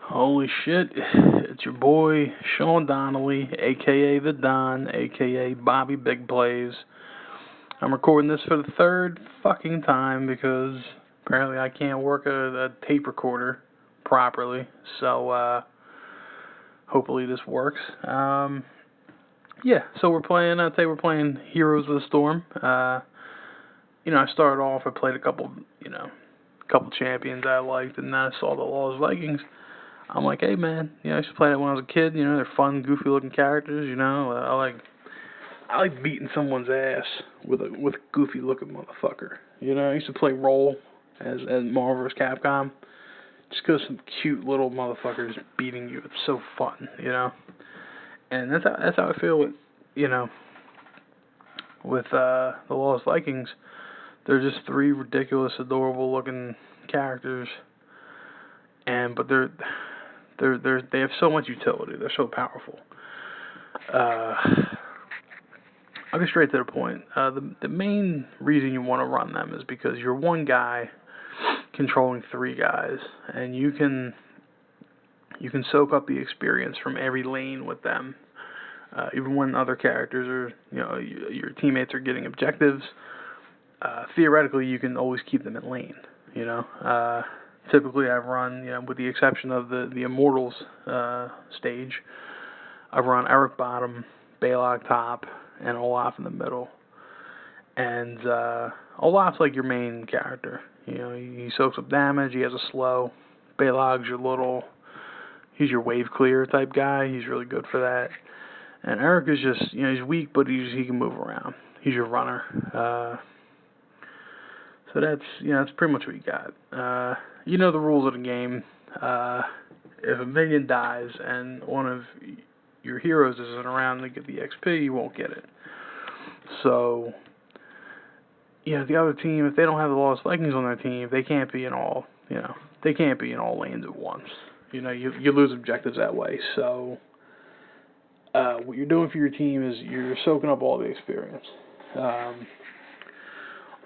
Holy shit, it's your boy Sean Donnelly, aka The Don, aka Bobby Big Plays. I'm recording this for the third fucking time because apparently I can't work a tape recorder properly, so hopefully this works. Yeah, so today we're playing Heroes of the Storm. I started off, I played a couple champions I liked, and then I saw the Lost Vikings. I'm like, hey man, I used to play that when I was a kid. They're fun, goofy looking characters. I like beating someone's ass with a goofy looking motherfucker. I used to play role as Marvel vs. Capcom. Just 'cause some cute little motherfuckers beating you, it's so fun. And that's how I feel with the Lost Vikings. They're just three ridiculous, adorable looking characters, but they have so much utility. They're so powerful. I'll get straight to the point. The main reason you want to run them is because you're one guy controlling three guys, and you can soak up the experience from every lane with them. Even when other characters are, your teammates are getting objectives, theoretically you can always keep them in lane. Typically I've run, with the exception of the Immortals stage, I've run Eric bottom, Balog top, and Olaf in the middle. And Olaf's like your main character. He soaks up damage, he has a slow. Balog's he's your wave clear type guy, he's really good for that. And Eric is just, he's weak, but he can move around. He's your runner. So that's pretty much what you got. The rules of the game. If a minion dies and one of your heroes isn't around to get the XP, you won't get it. So, the other team, if they don't have the Lost Vikings on their team, they can't be in all, lanes at once. You lose objectives that way. So, what you're doing for your team is you're soaking up all the experience.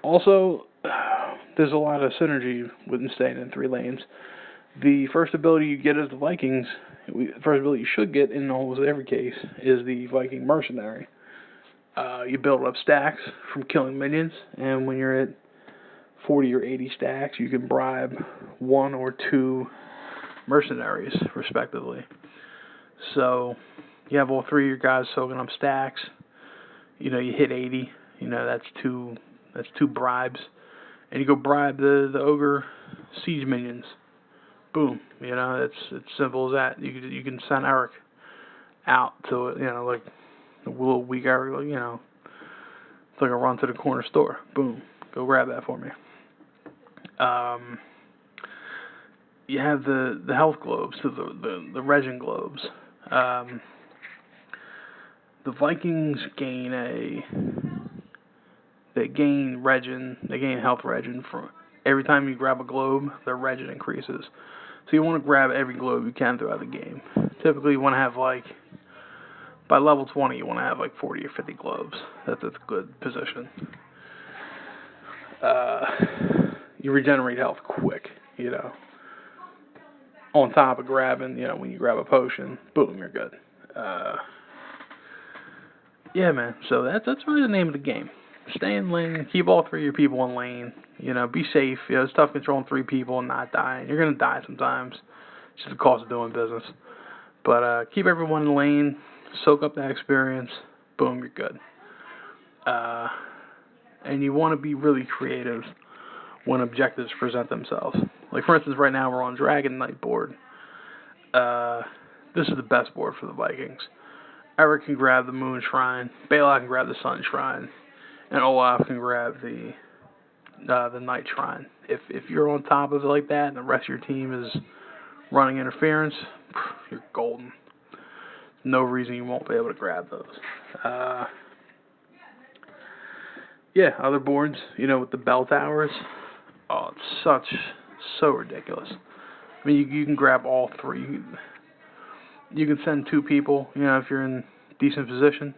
Also, there's a lot of synergy with staying in three lanes. The first ability you get as the Vikings, the first ability you should get in almost every case, is the Viking Mercenary. You build up stacks from killing minions, and when you're at 40 or 80 stacks, you can bribe one or two mercenaries, respectively. So, you have all three of your guys soaking up stacks. You hit 80. That's two bribes. And you go bribe the ogre siege minions. Boom. It's simple as that. You can send Eric out to like a little weak Eric. It's like a run to the corner store. Boom. Go grab that for me. You have the health globes, the regen globes. The Vikings gain health regen from every time you grab a globe, their regen increases. So you want to grab every globe you can throughout the game. Typically you want to have by level 20 you want to have 40 or 50 globes. That's a good position. You regenerate health quick, On top of grabbing, when you grab a potion, boom, you're good. Yeah, man. So that's really the name of the game. Stay in lane. Keep all three of your people in lane. Be safe. It's tough controlling three people and not dying. You're gonna die sometimes. It's just the cost of doing business. But keep everyone in lane. Soak up that experience. Boom, you're good. And you want to be really creative when objectives present themselves. Like for instance, right now we're on Dragon Knight board. This is the best board for the Vikings. Eric can grab the Moon Shrine, Balog can grab the Sun Shrine, and Olaf can grab the Night Shrine. If you're on top of it like that, and the rest of your team is running interference, you're golden. No reason you won't be able to grab those. Other boards, with the bell towers. Oh, it's so ridiculous. I mean, you can grab all three. You can send two people, if you're in decent position.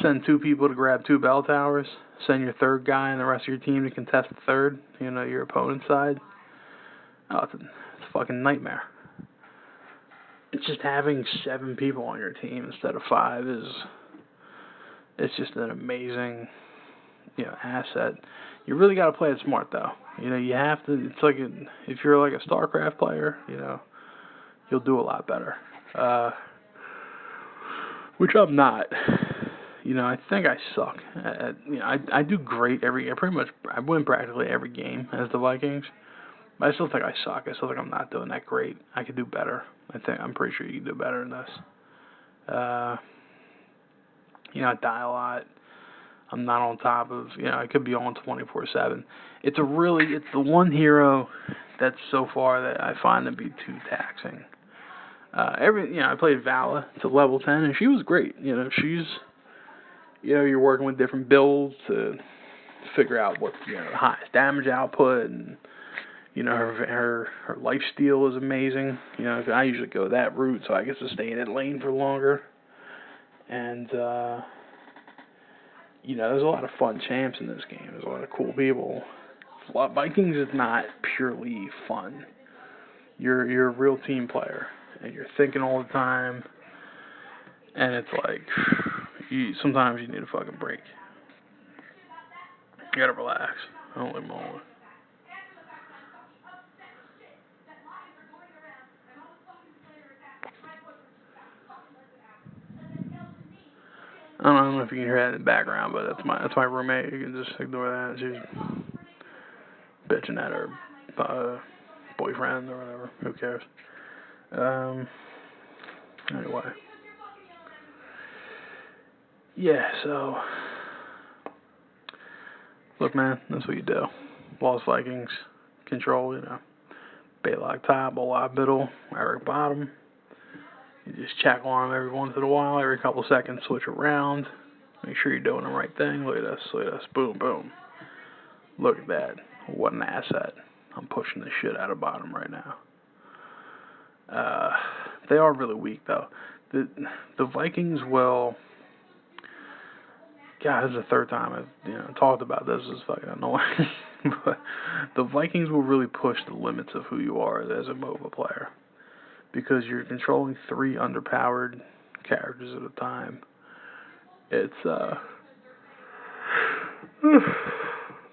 Send two people to grab two bell towers. Send your third guy and the rest of your team to contest the third, your opponent's side. Oh, it's a fucking nightmare. it's just having 7 people on your team instead of 5 it's just an amazing, asset. You really got to play it smart though. You have to. It's like if you're like a StarCraft player, you'll do a lot better. Which I'm not. I think I suck. I do great I win practically every game as the Vikings. But I still think I suck. I still think I'm not doing that great. I could do better. I'm pretty sure you can do better than this. I die a lot. I'm not on top of, I could be on 24/7. It's the one hero that's so far that I find to be too taxing. I played Vala to level 10, and she was great. She's, you're working with different builds to figure out what, the highest damage output, and, her life steal is amazing. I usually go that route, so I get to stay in that lane for longer. And, there's a lot of fun champs in this game. There's a lot of cool people. Vikings is not purely fun. You're a real team player, and you're thinking all the time. And it's like, sometimes you need a fucking break. You gotta relax. Don't live more. I don't know if you can hear that in the background, but that's my roommate. You can just ignore that. She's bitching at her boyfriend or whatever. Who cares? Anyway. Yeah, so look, man, that's what you do. Lost Vikings, control, Baylock top, Olaf middle, Eric bottom. You just check on them every once in a while, every couple seconds, switch around. Make sure you're doing the right thing. Look at this. Boom, boom. Look at that. What an asset. I'm pushing the shit out of bottom right now. They are really weak, though. The Vikings will... God, this is the third time I've talked about this. It's fucking annoying. But the Vikings will really push the limits of who you are as a MOBA player. Because you're controlling 3 underpowered characters at a time. It's, I'm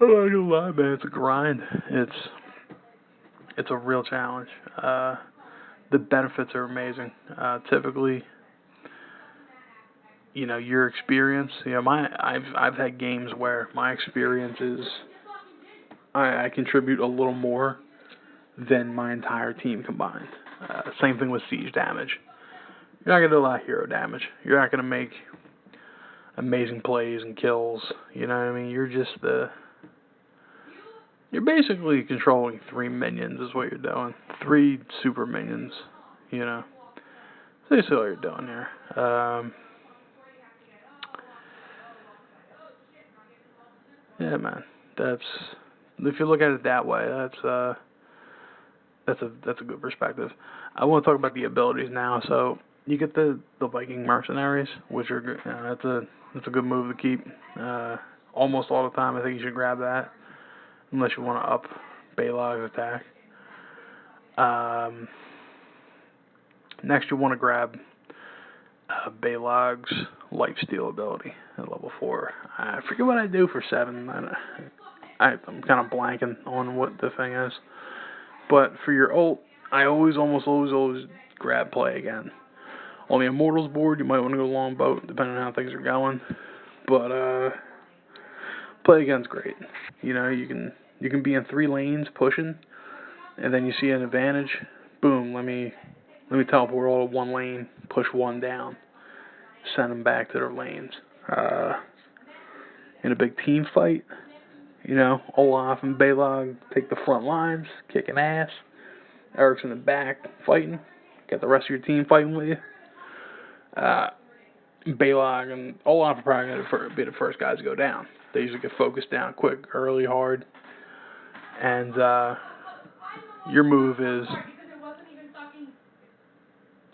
not gonna lie, man, it's a grind. It's a real challenge. The benefits are amazing. Typically, your experience, I've had games where my experience is, I contribute a little more than my entire team combined. Same thing with siege damage. You're not going to do a lot of hero damage. You're not going to make amazing plays and kills. You know what I mean? You're basically controlling 3 minions is what you're doing. 3 super minions, That's basically what you're doing here. Yeah, man. If you look at it that way, that's a good perspective. I want to talk about the abilities now. So you get the Viking mercenaries, which are good. That's a good move to keep. Almost all the time, I think you should grab that, unless you want to up Balog's attack. Next, you want to grab Balog's lifesteal ability at level 4. I forget what I do for 7. I'm kind of blanking on what the thing is. But for your ult, I almost always grab play again. On the Immortals board, you might want to go longboat, depending on how things are going. But play again's great. You can be in 3 lanes pushing, and then you see an advantage. Boom, let me teleport all to 1 lane, push 1 down, send them back to their lanes. In a big team fight, Olaf and Balog take the front lines, kicking ass. Eric's in the back fighting. Got the rest of your team fighting with you. Balog and Olaf are probably going to be the first guys to go down. They usually get focused down quick, early, hard. And your move is...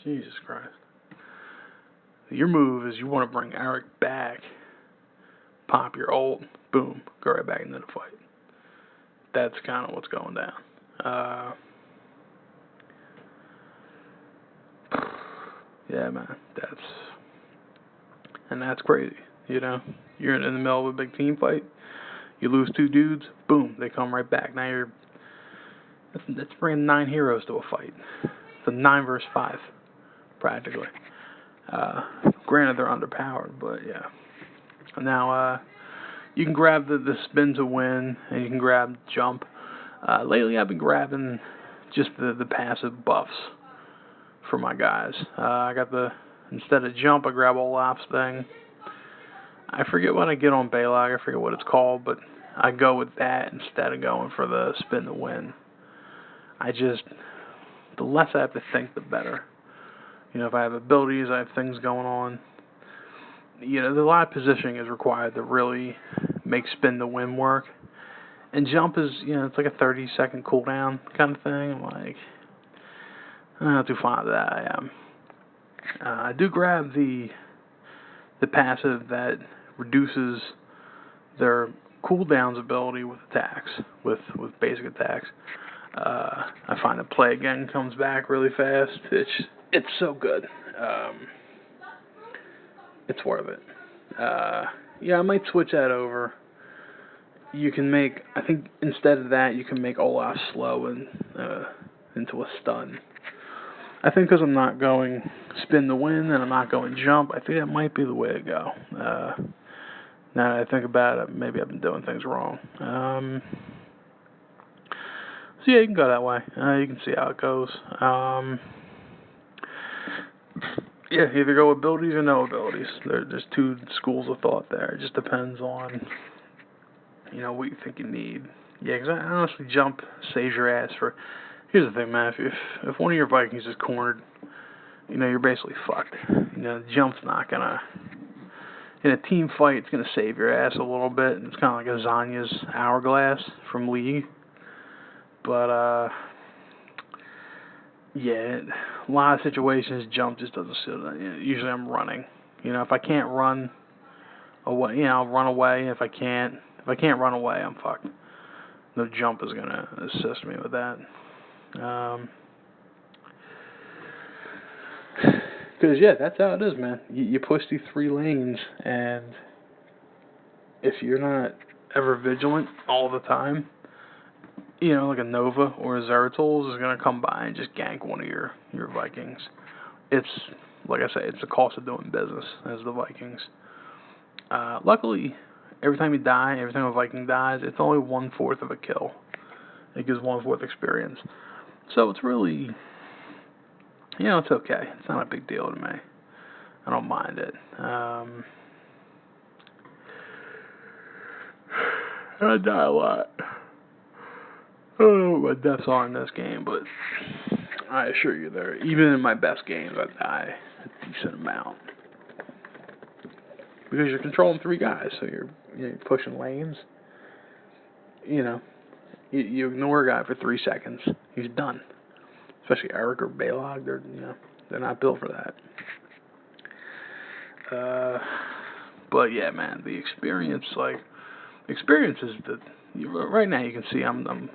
Jesus Christ. Your move is you want to bring Eric back, pop your ult, boom, go right back into the fight. That's kind of what's going down. Yeah, man, that's crazy. You know, you're in the middle of a big team fight. You lose 2 dudes, boom, they come right back. Now that's bringing 9 heroes to a fight. It's a 9 versus 5, practically. Granted, they're underpowered, but yeah. Now, you can grab the spin to win, and you can grab jump. Lately, I've been grabbing just the passive buffs for my guys. I got instead of jump, I grab Olaf's thing. I forget what I get on Balog, I forget what it's called, but I go with that instead of going for the spin to win. The less I have to think, the better. You know, if I have abilities, I have things going on. You know, a lot of positioning is required to really make spin to win work. And jump is, you know, it's like a 30-second cooldown kind of thing. I'm like, I'm not too fond of that. I am. I do grab the passive that reduces their cooldowns ability with attacks, with basic attacks. I find that play again comes back really fast. It's so good. It's worth it. Yeah, I might switch that over. You can make, I think instead of that, you can make Olaf slow and into a stun. I think because I'm not going spin to win and I'm not going jump, I think that might be the way to go. Now that I think about it, maybe I've been doing things wrong. So yeah, you can go that way. You can see how it goes. Yeah, either go with abilities or no abilities. There's 2 schools of thought there. It just depends on, you know, what you think you need. Yeah, because honestly, jump saves your ass for. Here's the thing, man. If one of your Vikings is cornered, you know, you're basically fucked. You know, jump's not gonna. In a team fight, it's gonna save your ass a little bit. It's kind of like a Zanya's hourglass from League. But yeah, a lot of situations, jump just doesn't suit it. You know, usually I'm running. You know, if I can't run away, you know, I'll run away. If I can't run away, I'm fucked. No jump is gonna assist me with that. Because yeah, that's how it is, man. You push these 3 lanes, and if you're not ever vigilant all the time, you know, like a Nova or a Zeratul is gonna come by and just gank one of your Vikings. It's like I say, it's the cost of doing business as the Vikings. Luckily, every time a Viking dies, it's only 1/4 of a kill. It gives 1/4 experience. So it's really, you know, it's okay. It's not a big deal to me. I don't mind it. I die a lot. I don't know what my deaths are in this game, but I assure you, even in my best games, I die a decent amount. Because you're controlling 3 guys, so you're pushing lanes. You know, you ignore a guy for 3 seconds, he's done. Especially Eric or Balog, they're not built for that. But yeah, man, the experience is that right now you can see I'm a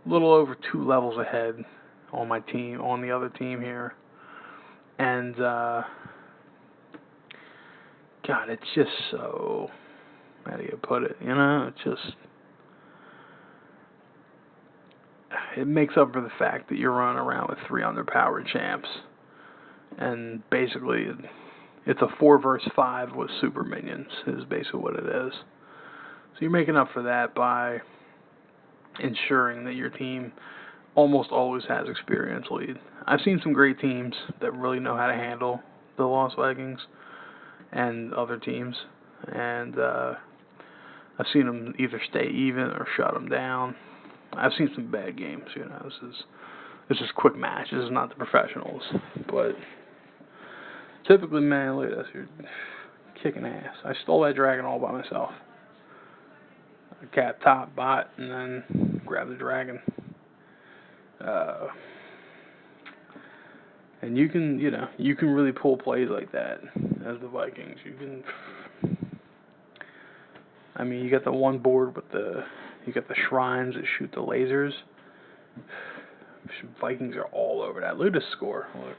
little over 2 levels ahead on my team, on the other team here, and God, it's just so, how do you put it? You know, it makes up for the fact that you're running around with 3 underpowered champs, and basically it's a 4 versus 5 with super minions is basically what it is. So you're making up for that by ensuring that your team almost always has experience lead. I've seen some great teams that really know how to handle the Lost Vikings and other teams, and I've seen them either stay even or shut them down. I've seen some bad games, you know. This is quick match. This is not the professionals, but typically, man, look at this. You're kicking ass. I stole that dragon all by myself. I cap top bot and then grab the dragon. And you can really pull plays like that as the Vikings. You got the one board with you got the shrines that shoot the lasers. Vikings are all over that. Look at the score. Look.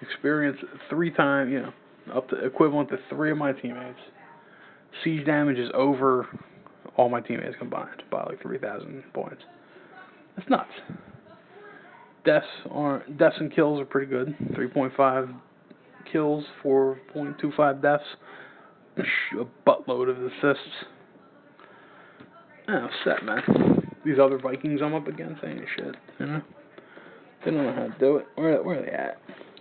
experience 3 times, up to equivalent to 3 of my teammates. Siege damage is over all my teammates combined by like 3,000 points. That's nuts. Deaths and kills are pretty good. 3.5 kills, 4.25 deaths, a buttload of assists. I'm set, man. These other Vikings I'm up against ain't shit, They don't know how to do it. Where are they at?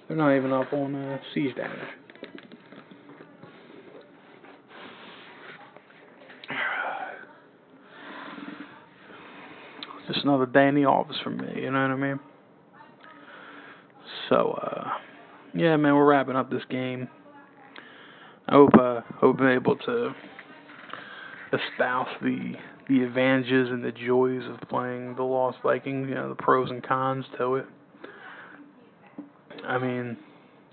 They're not even up on siege damage. Just another day in the office for me, you know what I mean? So, yeah, man, we're wrapping up this game. I hope I'm able to espouse the advantages and the joys of playing the Lost Vikings, the pros and cons to it. I mean,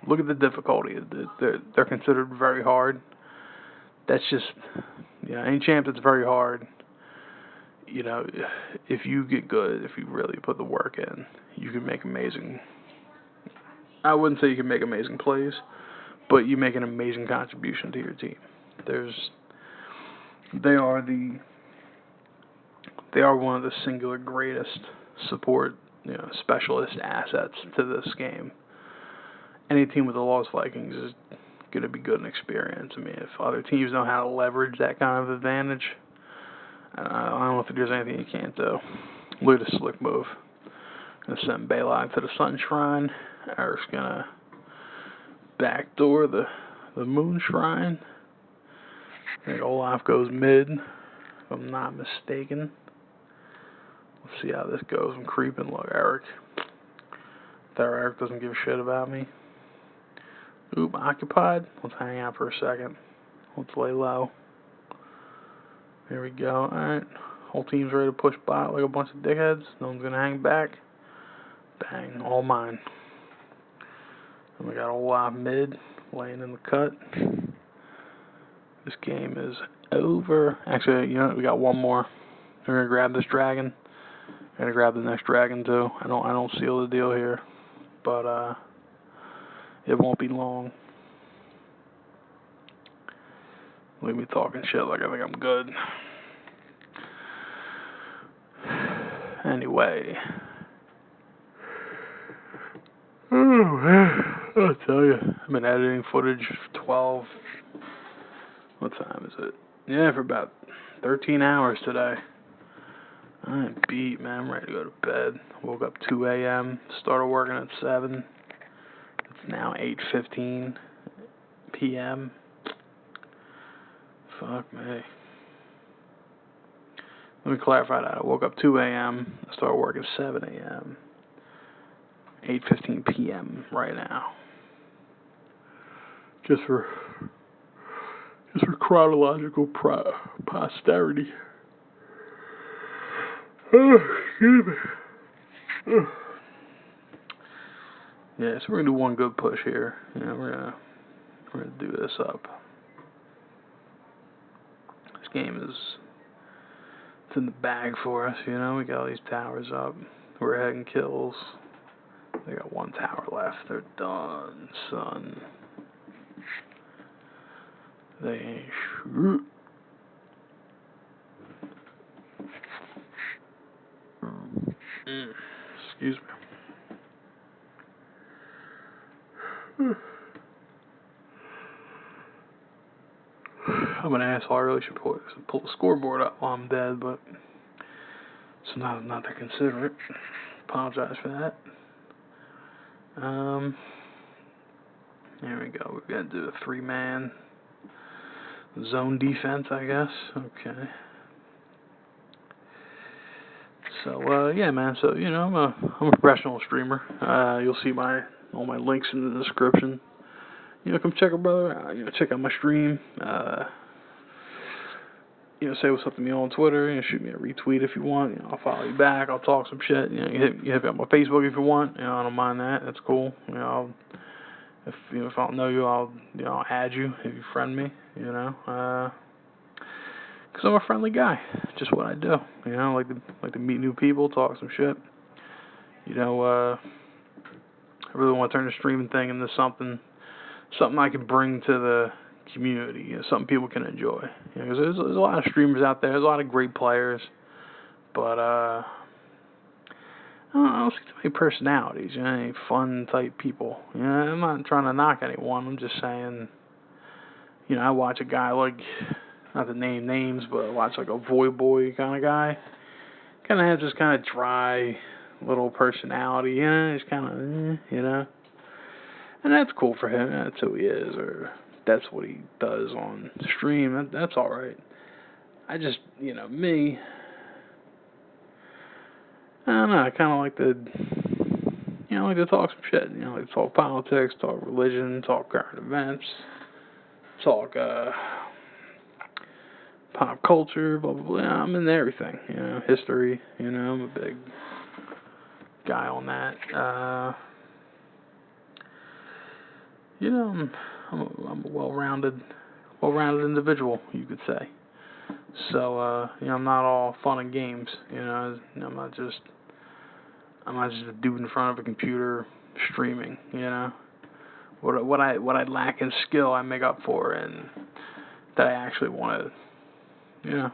look at the difficulty. They're considered very hard. That's just, any champ that's very hard, if you get good, if you really put the work in, you can make amazing, I wouldn't say you can make amazing plays, but you make an amazing contribution to your team. They are one of the singular greatest support, specialist assets to this game. Any team with the Lost Vikings is going to be good in experience. I mean, if other teams know how to leverage that kind of advantage, I don't know if there's anything you can't do. Look at the slick move. Gonna send Balog to the Sun Shrine. Eric's gonna backdoor the Moon Shrine. I think Olaf goes mid, if I'm not mistaken. Let's see how this goes. I'm creeping. Look, Eric. Eric doesn't give a shit about me. Oop, occupied. Let's hang out for a second. Let's lay low. Here we go. Alright. Whole team's ready to push bot like a bunch of dickheads. No one's gonna hang back. Bang. All mine. And we got Olaf mid, laying in the cut. This game is over. Actually, we got one more. We're gonna grab this dragon. We're gonna grab the next dragon too. I don't seal the deal here, but it won't be long. Leave me talking shit like I think I'm good. Anyway. Oh, man. I'll tell you. I've been editing footage for 12. What time is it? Yeah, for about 13 hours today. I'm beat, man. I'm ready to go to bed. Woke up 2 a.m. Started working at 7. It's now 8:15 p.m. Fuck me. Let me clarify that. I woke up 2 a.m. I started working 7 a.m. 8:15 p.m. right now. Just for chronological posterity. Oh, excuse me. Yeah, so we're gonna do one good push here. We're gonna do this up. This game it's in the bag for us. We got all these towers up. We're heading kills. They got one tower left. They're done, son. They ain't shoot. Excuse me. I'm an asshole. I really should pull the scoreboard up while I'm dead, but sometimes I'm not that considerate. Apologize for that. There we go. We've got to do a 3-man zone defense, I guess. Okay. So yeah, man. So I'm a professional streamer. You'll see all my links in the description. Come check out, brother. Check out my stream. Say what's up to me on Twitter. Shoot me a retweet if you want. I'll follow you back. I'll talk some shit. You hit me up my Facebook if you want. I don't mind that. That's cool. If I don't know you, I'll add you if you friend me. Because I'm a friendly guy. Just what I do. Like to meet new people, talk some shit. I really want to turn the streaming thing into something I can bring to the community, something people can enjoy. Because there's a lot of streamers out there, there's a lot of great players, but I don't see too many personalities, any fun type people. I'm not trying to knock anyone. I'm just saying, I watch a guy like, not to name names, but I watch like a Void Boy kind of guy. Kind of has this kind of dry little personality. He's kind of, and that's cool for him. That's who he is, or that's what he does on stream. That's all right. I just, me. I don't know. I kind of like to talk some shit. Like to talk politics, talk religion, talk current events, talk pop culture, blah blah blah. I'm into everything. History. I'm a big guy on that. I'm a well-rounded individual, you could say. So, I'm not all fun and games. I'm not just a dude in front of a computer streaming. What I lack in skill, I make up for, and that I actually want to,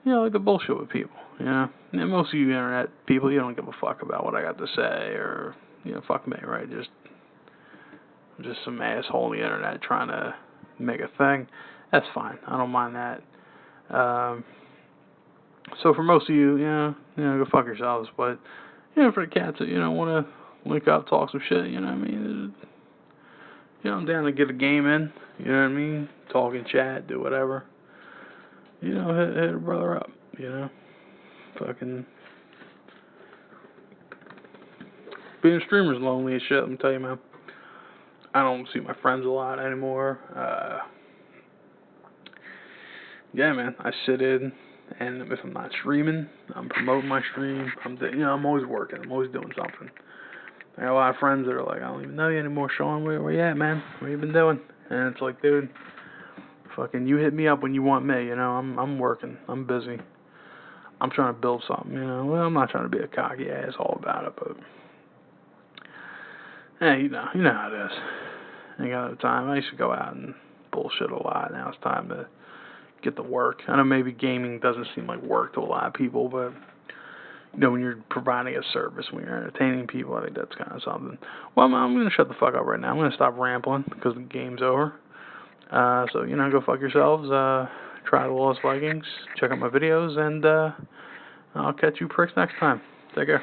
like the bullshit with people. And most of you internet people, you don't give a fuck about what I got to say, or fuck me, right? Just some asshole on the internet trying to make a thing. That's fine. I don't mind that. So for most of you, go fuck yourselves. But for the cats that want to link up, talk some shit, what I mean. I'm down to get a game in. You know what I mean? Talk and chat, do whatever. Hit a brother up. Fucking being a streamer's lonely as shit. Let me tell you, man. I don't see my friends a lot anymore. Yeah, man. I sit in, and if I'm not streaming, I'm promoting my stream. I'm always working. I'm always doing something. I got a lot of friends that are like, I don't even know you anymore, Sean. Where you at, man? What you been doing? And it's like, dude, fucking, you hit me up when you want me. I'm working. I'm busy. I'm trying to build something. Well, I'm not trying to be a cocky asshole about it, but hey, you know how it is. I ain't got no time. I used to go out and bullshit a lot. Now it's time to get to work. I know maybe gaming doesn't seem like work to a lot of people, but when you're providing a service, when you're entertaining people, I think that's kind of something. Well, I'm going to shut the fuck up right now. I'm going to stop rambling because the game's over. So, go fuck yourselves. Try the Lost Vikings. Check out my videos, and I'll catch you pricks next time. Take care.